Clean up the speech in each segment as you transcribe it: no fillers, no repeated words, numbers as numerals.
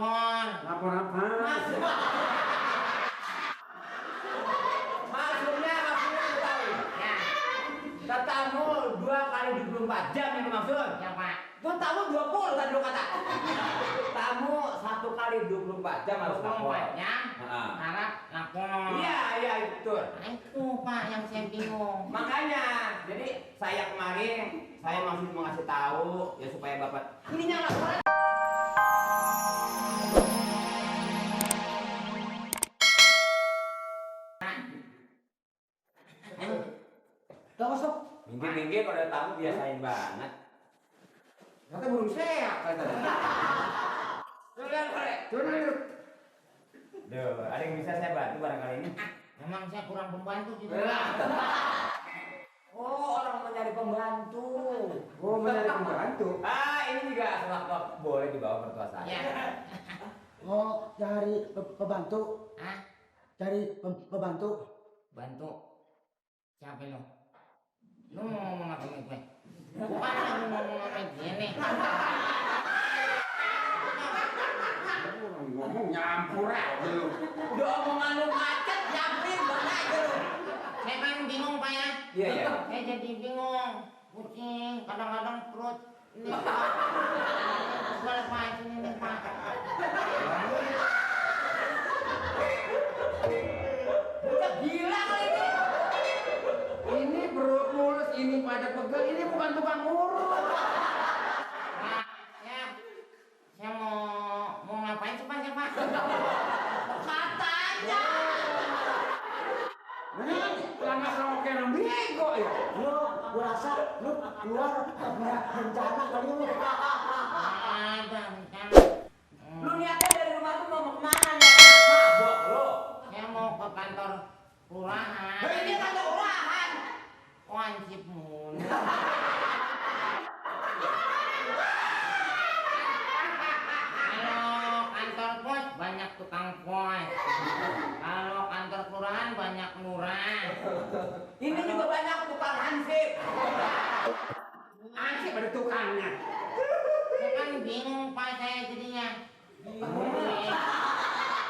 lapor. Lapor apa? Maksudnya tahu. Ya, Katamu 2 kali 24 jam yang maksud. ya Pak. Itu tamu 20 tadi lo kata. Tamu 1 kali 24 jam harus lapor. 24 jam, harap lapor. Iya, iya betul. Nah, itu Pak yang saya bingung. Makanya, jadi saya kemarin saya maksud mau ngasih tahu ya supaya Bapak ininya laporan. Tahu sok. Minggir-minggir kalau ada tamu biasain banget. Kata burung seak kata. Turun dulu. Duh, ada yang bisa saya bantu barangkali ini? Memang saya kurang pembantu gitu. Oh, orang mencari pembantu. Oh, mencari pembantu. Ini juga sewaktu boleh dibawa mertua saya. Ya. Oh, cari pembantu. Hah? Cari pembantu. Bantu. Siapa lo? Lu mau ngomong apa sama gue? Bukan aku ngomong sama dia nih. Ngomong nyampur aja lu. Udah omongan lu macet, nyamperin banget aja lu. Saya kan bingung Pak ya. Iya, iya. Saya jadi bingung. Pusing, kadang-kadang perut ini Pak. Segala macam ini Pak. Udah gila kali ini. Ini perut mulus, ini pada pegel, ini bukan tukang urut. Pak, saya mau ngapain sih Pak? Kata aja. Nah, lama sama kayak orang bego ya. Lu, gua rasa lu keluar punya rencana kali lu. Ada rencana. Lu niatnya dari rumah tuh mau kemana? Niatnya mabok lu. Saya mau ke kantor kelurahan. Ini kantor kelurahan. Wajib mulu. Kalau kantor pos banyak tukang pos. Kalau kantor kelurahan banyak lurah. Ini juga banyak tukang hansip. Ansip ada tukangnya. Saya kan bingung Pak saya jadinya.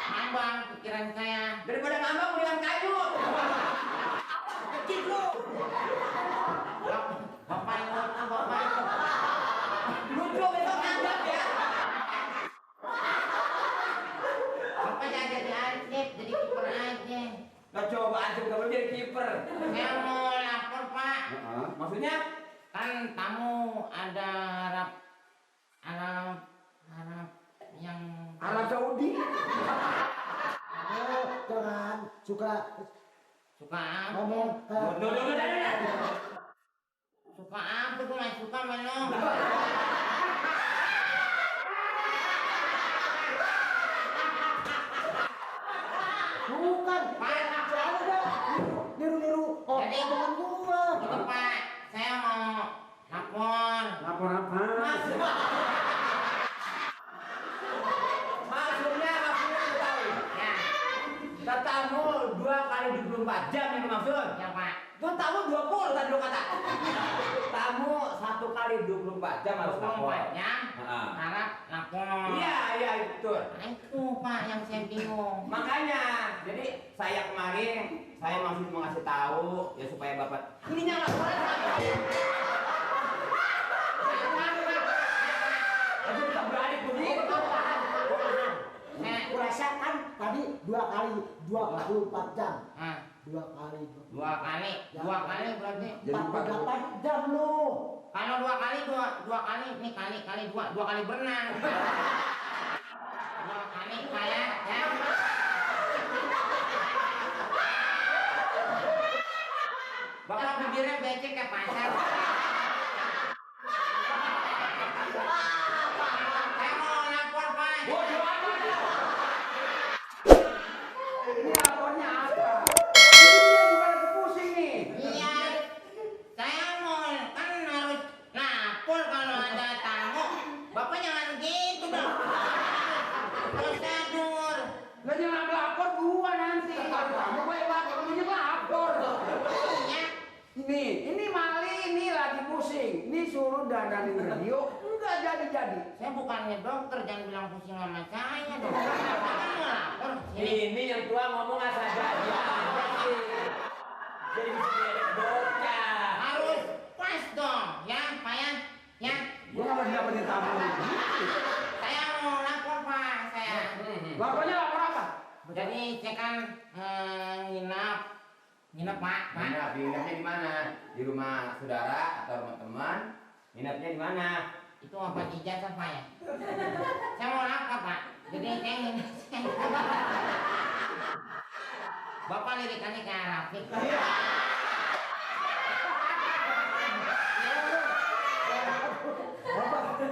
Ngambang pikiran saya. Daripada ngambang mendingan kayu. Kecil lu. Bapak yang lucu, Bapak. Lucu besok nganggap ya. Bapak jangan jadi ansip, jadi kiper aja. Nah coba hansip kamu jadi kiper. Saya mau lapor Pak. Maksudnya? Kan tamu ada harap yang Arab Saudi. Oh, jangan suka suka apa? ngomong Suka apa tuh nggak suka mana? bukan. Pak, Soalnya dah niru-niru Jadi- omongan gua. itu Pak, saya mau lapor. Lapor apa? Maksudnya tahu. Ya, Katamu 2 kali 24 jam yang maksud. ya Pak. Itu tamu 20 tadi lo kata. Tamu 1 kali 24 jam harus lapor. 24 jam, harap lapor. Iya, iya betul. Nah, itu Pak yang saya bingung. Makanya, jadi saya kemarin saya maksud mau ngasih tahu ya supaya Bapak ininya laporan. Aja kita balik begitu. Gua rasa kan tadi 2 kali 24 jam. Nah, 2 kali. 2 kali berarti. 48 jam lu. Kalau 2 kali, 2 kali, ini kali 2 kali berenang. 2 kali kayak ya. Bapak bibirnya becek kayak pacar. Saya mau lapor Pak. Ini lapornya apa? Ini dia bukan lagi pusing nih. Iya, saya mau kan harus lapor kalau ada tamu. Bapak jangan gitu dong. Prosedur. Lah jangan lapor gua nanti. Kalau kamu gue lapor, kamu juga lapor. Ya, Ini Mali ini lagi pusing. pusing. Ini suruh dandanin radio, enggak jadi-jadi. Saya bukannya dokter, jangan bilang pusing sama saya dong. Saya kan mau lapor. Ini yang tua ngomong asal aja. Jadi bisa bocah. Harus pas dong, ya Pak ya. Ya. Gua nggak dapetin tamu. Saya mau lapor Pak, saya. Lapornya lapor apa? Jadi saya kan nginep Pak. Nginepnya di mana? Di rumah saudara atau rumah teman? Nginepnya di mana? Itu apa ijazah Pak ya? Saya mau lapor Pak. Jadi saya nginep. Bapak lirikannya ke Arafik.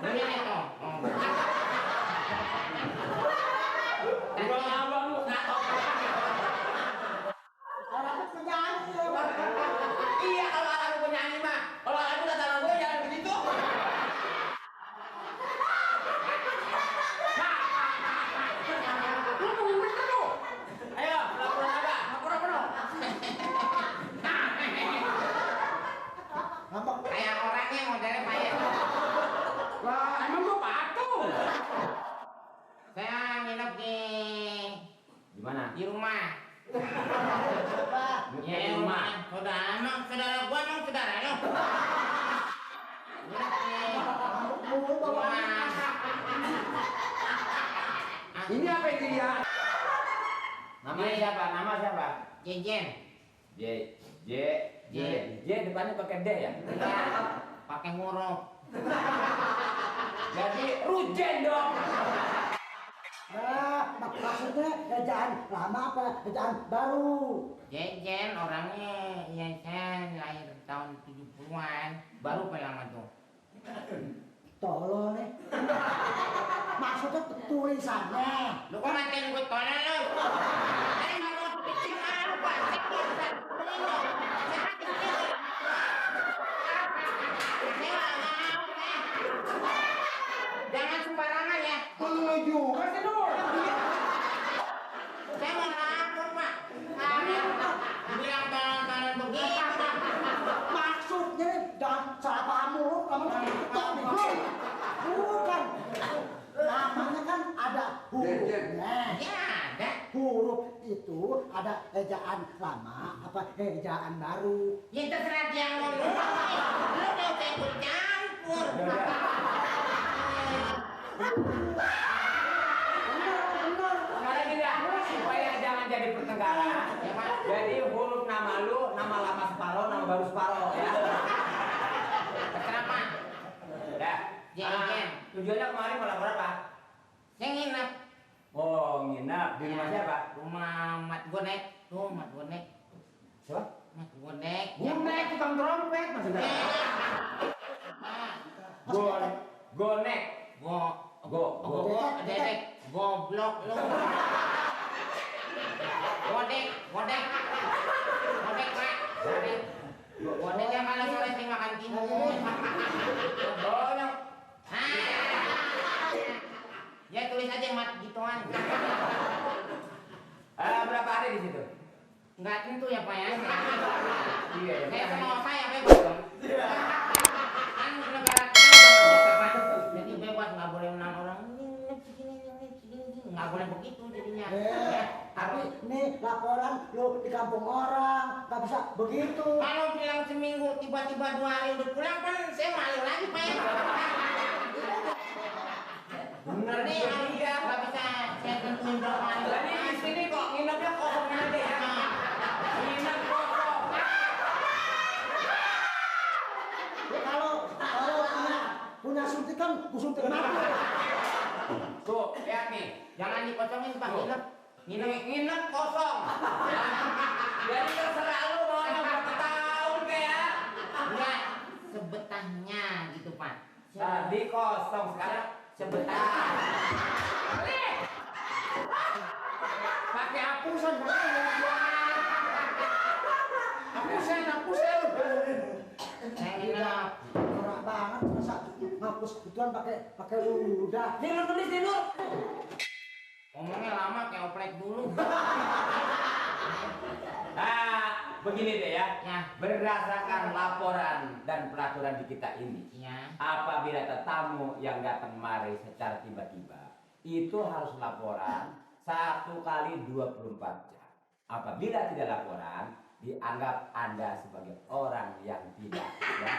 Ini itu. Gua abang lu ngatok. Orang itu penyanyi. Iya kalau orang penyanyi mah. Kalau aku datang gue jangan begitu. Lu mau bener lu. Ayo, laporan apa? Laporan apa dong? Ngambek. Kayak orangnya modelnya Pak ya. Lah, emang gua patung. Saya nginep Di mana? di rumah. Coba. Ya, rumah. Saudara emang saudara gua emang saudara lo. Nginep di Mulu bawa. rumah. Ini apa ini dia? Namanya siapa? Nama siapa? Jejen. J J depannya pakai D ya? Enggak, pakai huruf. Jadi Rujen dong. Nah, maksudnya ejaan lama apa ejaan baru? Jejen orangnya ya saya lahir tahun 70-an. Baru lama tuh. Tolol nih. Maksudnya tulisannya. Lu kok ngatain gue tolong lu? Saya nggak mau pitching apa, Pak. Saya biasa. Ini loh. Saya kecil. Saya nggak mau, jangan sembarangan ya. Lu juga sih lu. Saya mau lapor, Pak. Bilang tolong begitu. Maksudnya jangan salah paham mulu kamu tok nih. Bukan. Namanya kan ada hurufnya. Ya ada. Huruf itu ada ejaan lama apa ejaan baru. Ya terserah dia ngomong. Lu udah ikut campur. Benar. Sekarang tidak supaya jangan jadi pertengkaran. Ya, Pak. Jadi huruf nama lu, nama lama separuh, nama baru separuh ya. Terserah, Pak. Ya. Jen. Tujuannya kemarin mau lapor apa? Saya nginep. Oh, nginep di rumah siapa? Rumah Mat Gonek. Tuh, Mat Gonek. Siapa? Mat Gonek. Gonek tukang trompet maksudnya. Gonek. Dedek. Goblok lu. Godek. Godek, Pak. Godek yang kalau sore sering makan timun. Banyak. Ya tulis aja Mat gituan. Berapa hari di situ? Enggak tentu ya Pak ya. Iya, ya. Saya sama saya bebas dong. Kan negara kita udah Pak. Jadi bebas nggak boleh menang orang ini nggak boleh begitu jadinya. Ya. Tapi nih laporan lu di kampung orang nggak bisa begitu. Kalau bilang seminggu tiba-tiba 2 hari udah pulang kan saya malu lagi Pak ya. Bener Ini dia. nggak bisa saya tentuin berapa hari. Jadi di sini kok nginepnya kosong aja ya. Nginep kosong. Kalau punya suntikan suntikan apa? Tuh, lihat nih. Jangan dikosongin Pak nginep. Nginep kosong. Jadi terserah lu mau berapa tahun kayak. Enggak sebetahnya gitu Pak. Tadi kosong, sekarang sebetah. Pakai hapusan, hapusan. Saya nginep. Norak banget masa ngapus gituan pakai ludah. Tidur tulis tidur. Ngomongnya lama kayak oprek dulu. Nah, begini deh ya. Ya. Berdasarkan laporan dan peraturan di kita ini, Ya. apabila tamu yang datang mari secara tiba-tiba, itu harus laporan 1 kali 24 jam. Apabila tidak laporan, dianggap Anda sebagai orang yang tidak ya.